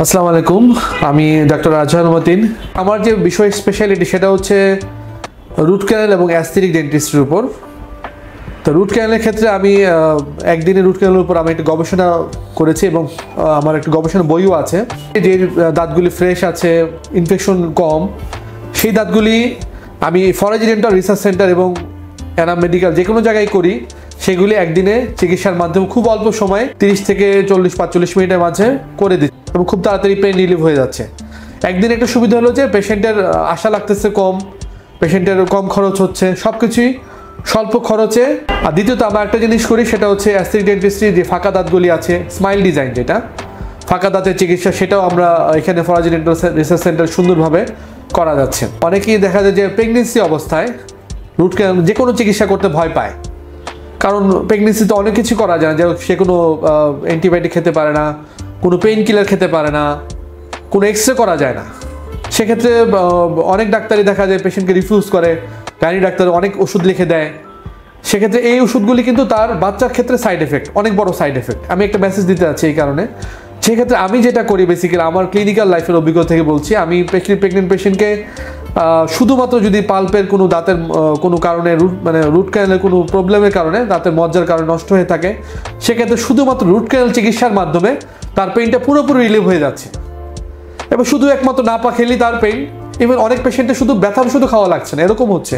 আসসালামু আলাইকুম, আমি ডাক্তার আজহার মতিন। আমার যে বিষয় স্পেশালিটি সেটা হচ্ছে রুট ক্যানেল এবং অ্যাস্থেটিক ডেন্টিস্ট্রির উপর। তো রুট ক্যানেলের ক্ষেত্রে আমি একদিনে রুট ক্যানেলের উপর আমি একটা গবেষণা করেছি এবং আমার একটা গবেষণা বইও আছে। যে দাঁতগুলি ফ্রেশ আছে, ইনফেকশন কম, সেই দাঁতগুলি আমি ফরেজি ডেন্টাল রিসার্চ সেন্টার এবং এনাম মেডিকেল যে কোনো জায়গায় করি, সেগুলি একদিনে চিকিৎসার মাধ্যমে খুব অল্প সময়ে 30 থেকে 40-45 মিনিটের মাঝে করে দিচ্ছি এবং খুব তাড়াতাড়ি পেন রিলিভ হয়ে যাচ্ছে। একদিন একটা সুবিধা হলো যে পেশেন্টের আশা লাগতেছে কম, পেশেন্টের কম খরচ হচ্ছে, সব কিছুই স্বল্প খরচে। আর দ্বিতীয়ত আমরা একটা জিনিস করি, সেটা হচ্ছে অ্যাস্থেটিক ডেন্টিস্ট্রি যে ফাঁকা দাঁতগুলি আছে, স্মাইল ডিজাইন যেটা ফাঁকা দাঁতের চিকিৎসা, সেটাও আমরা এখানে ফরাজি ডেন্টাল রিসার্চ সেন্টার সুন্দরভাবে করা যাচ্ছে। অনেকেই দেখা যায় যে প্রেগনেন্সি অবস্থায় রুট ক্যানেল যে কোনো চিকিৎসা করতে ভয় পায়, কারণ প্রেগনেন্সিতে অনেক কিছু করা যায় না, যে সে কোনো অ্যান্টিবায়োটিক খেতে পারে না, কোনো পেইন কিলার খেতে পারে না, কোনো এক্সরে করা যায় না। সেক্ষেত্রে অনেক ডাক্তারই দেখা যায় পেশেন্টকে রিফিউজ করে, গাইনি ডাক্তার অনেক ওষুধ লিখে দেয়। সেক্ষেত্রে এই ওষুধগুলি কিন্তু তার বাচ্চার ক্ষেত্রে সাইড এফেক্ট, অনেক বড় সাইড এফেক্ট। আমি একটা মেসেজ দিতে চাচ্ছি এই কারণে। সেক্ষেত্রে আমি যেটা করি বেসিক্যালি আমার ক্লিনিক্যাল লাইফের অভিজ্ঞতা থেকে বলছি, আমি প্রেগনেন্ট পেশেন্টকে শুধুমাত্র যদি পাল্পের কোনো দাঁতের কোনো কারণে রুট ক্যানেলের কোনো প্রবলেমের কারণে দাঁতের মজ্জার কারণে নষ্ট হয়ে থাকে, সেক্ষেত্রে শুধুমাত্র রুট ক্যানেল চিকিৎসার মাধ্যমে তার পেইনটা পুরোপুরি রিলিভ হয়ে যাচ্ছে। এবার শুধু একমাত্র নাপা খেলেই তার পেইন, ইভেন অনেক পেশেন্টের শুধু ব্যথা শুধু খাওয়া লাগছে না, এরকম হচ্ছে